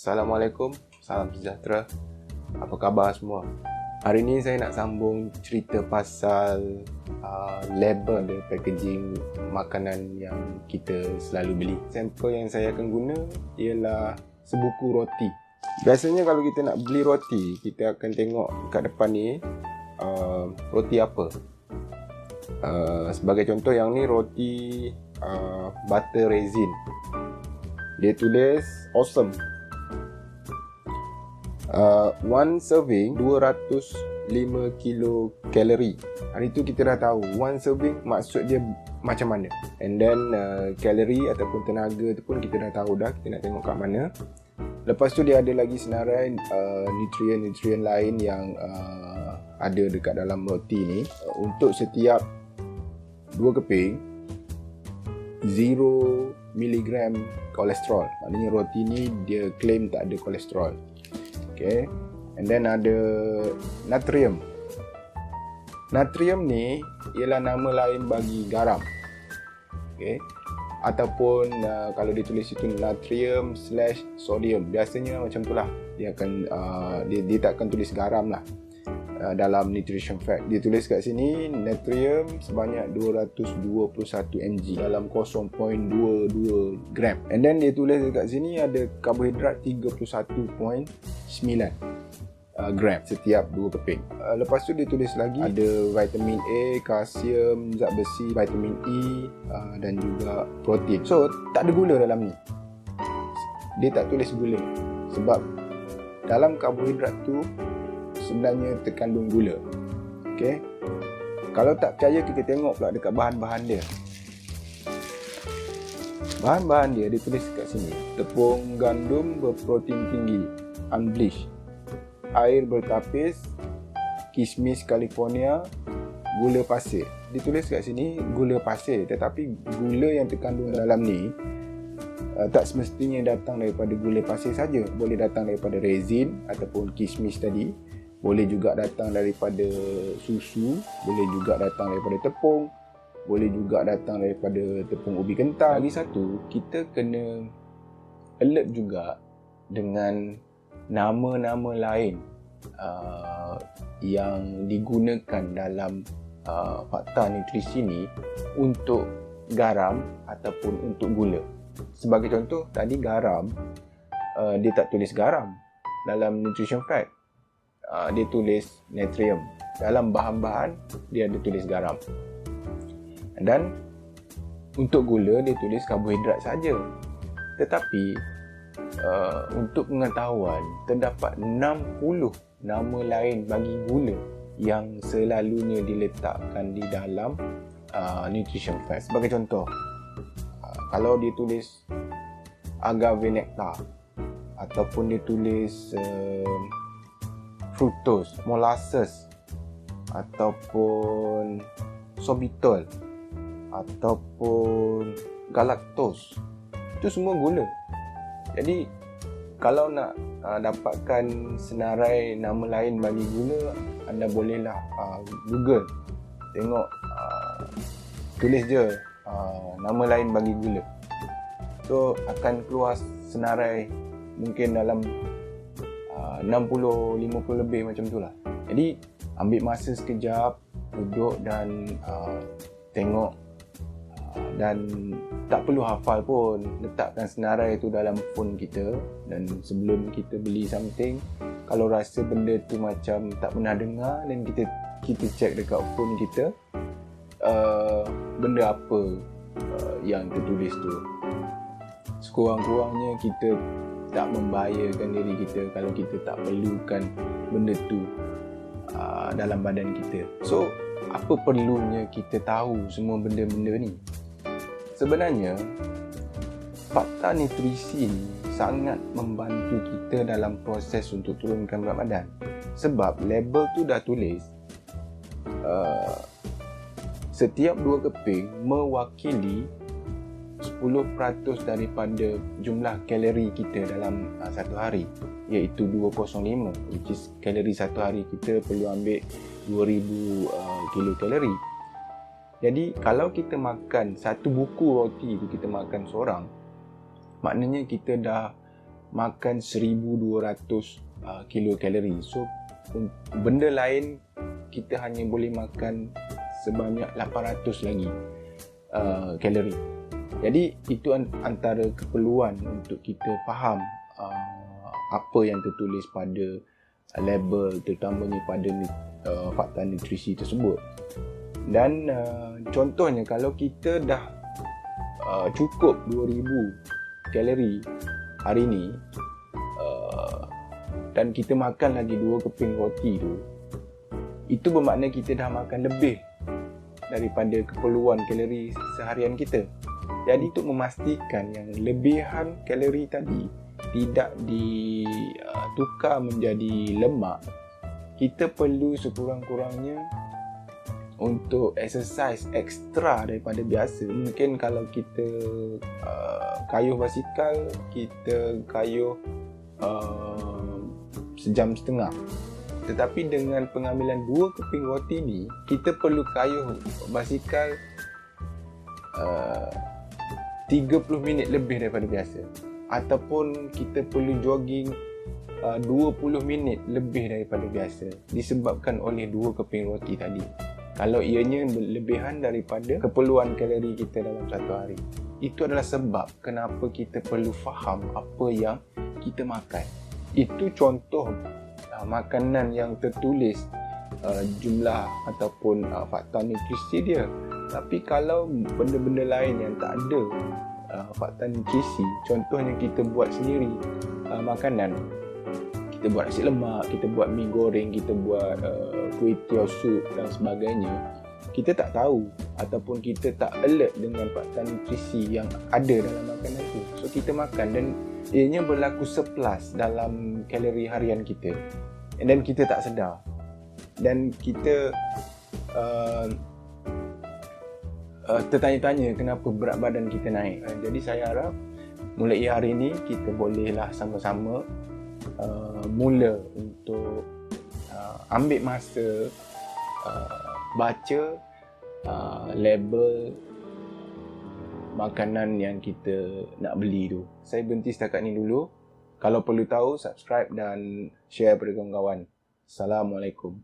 Assalamualaikum, salam sejahtera. Apa khabar semua? Hari ni saya nak sambung cerita pasal label dan packaging makanan yang kita selalu beli. Sampel yang saya akan guna ialah sebuku roti. Biasanya kalau kita nak beli roti, kita akan tengok kat depan ni roti apa. Sebagai contoh, yang ni roti butter raisin. Dia tulis awesome. One serving 205 kilokalori. Hari tu kita dah tahu one serving maksud dia macam mana. And then kalori ataupun tenaga tu pun kita dah tahu dah. Kita nak tengok kat mana. Lepas tu dia ada lagi senarai nutrien-nutrien lain yang ada dekat dalam roti ni. Untuk setiap 2 keping 0 miligram kolesterol. Maknanya roti ni dia claim tak ada kolesterol. Okay. And then ada natrium. Natrium ni ialah nama lain bagi garam. Okay. Ataupun kalau dia tulis itu natrium/sodium. Biasanya macam itulah. Dia akan dia tak akan tulis garam lah. Dalam nutrition fact dia tulis kat sini natrium sebanyak 221 mg dalam 0.22 gram. And then dia tulis kat sini ada karbohidrat 31.9 gram setiap 2 keping. Lepas tu dia tulis lagi ada vitamin A, kalsium, zat besi, vitamin E dan juga protein. So tak ada gula dalam ni. Dia tak tulis gula sebab dalam karbohidrat tu sebenarnya terkandung gula. Okey. Kalau tak percaya, kita tengok pula dekat bahan-bahan dia. Bahan-bahan dia ditulis kat sini. Tepung gandum berprotein tinggi, unbleached. Air bertapis, kismis California, gula pasir. Ditulis kat sini gula pasir, tetapi gula yang terkandung dalam ni tak semestinya datang daripada gula pasir saja. Boleh datang daripada resin ataupun kismis tadi. Boleh juga datang daripada susu, boleh juga datang daripada tepung, boleh juga datang daripada tepung ubi kental. Lagi satu, kita kena alert juga dengan nama-nama lain yang digunakan dalam fakta nutrisi ni untuk garam ataupun untuk gula. Sebagai contoh, tadi garam, dia tak tulis garam dalam nutrition fact. Dia tulis natrium. Dalam bahan-bahan dia ada tulis garam. Dan untuk gula dia tulis karbohidrat saja. Tetapi untuk pengetahuan, terdapat 60 nama lain bagi gula yang selalunya diletakkan di dalam nutrition fact. Sebagai contoh, kalau dia tulis agave nectar ataupun dia tulis fructose, molasses ataupun sorbitol ataupun galactose, itu semua gula. Jadi kalau nak dapatkan senarai nama lain bagi gula, anda bolehlah Google, tengok, tulis je nama lain bagi gula. So akan keluar senarai mungkin dalam 60-50 lebih macam tu lah. Jadi ambil masa sekejap, duduk dan tengok, dan tak perlu hafal pun. Letakkan senarai tu dalam phone kita, dan sebelum kita beli something, kalau rasa benda tu macam tak pernah dengar, dan kita check dekat phone kita benda apa yang tertulis tu. Sekurang-kurangnya kita tak membahayakan diri kita kalau kita tak perlukan benda tu dalam badan kita. So, apa perlunya kita tahu semua benda-benda ni? Sebenarnya, fakta nutrisi ni sangat membantu kita dalam proses untuk turunkan berat badan. Sebab label tu dah tulis setiap 2 keping mewakili 10% daripada jumlah kalori kita dalam satu hari, iaitu 205, which is kalori satu hari kita perlu ambil 2000 kilokalori. Jadi kalau kita makan satu buku roti tu, kita makan seorang, maknanya kita dah makan 1200 kilokalori. So benda lain kita hanya boleh makan sebanyak 800 lagi kalori. Jadi itu antara keperluan untuk kita faham apa yang tertulis pada label, terutamanya pada fakta nutrisi tersebut. Dan contohnya kalau kita dah cukup 2000 kalori hari ni, dan kita makan lagi 2 keping roti tu, itu bermakna kita dah makan lebih daripada keperluan kalori seharian kita. Jadi untuk memastikan yang lebihan kalori tadi tidak ditukar menjadi lemak, kita perlu sekurang-kurangnya untuk exercise ekstra daripada biasa. Mungkin kalau kita kayuh basikal, kita kayuh sejam setengah. Tetapi dengan pengambilan 2 keping roti ni, kita perlu kayuh basikal 30 minit lebih daripada biasa. Ataupun kita perlu jogging 20 minit lebih daripada biasa, disebabkan oleh 2 keping roti tadi. Kalau ianya berlebihan daripada keperluan kalori kita dalam satu hari. Itu adalah sebab kenapa kita perlu faham apa yang kita makan. Itu contoh makanan yang tertulis jumlah ataupun fakta nutrisi dia. Tapi kalau benda-benda lain yang tak ada fakta nutrisi, contohnya kita buat sendiri makanan, kita buat nasi lemak, kita buat mi goreng, kita buat kuih tiaw sup dan sebagainya, kita tak tahu ataupun kita tak alert dengan fakta nutrisi yang ada dalam makanan tu. So kita makan dan ianya berlaku surplus dalam kalori harian kita, dan kita tak sedar, dan kita tertanya-tanya kenapa berat badan kita naik. Jadi saya harap mulai hari ini kita bolehlah sama-sama mula untuk ambil masa baca label makanan yang kita nak beli tu. Saya berhenti setakat ni dulu. Kalau perlu tahu, subscribe dan share pada kawan-kawan. Assalamualaikum.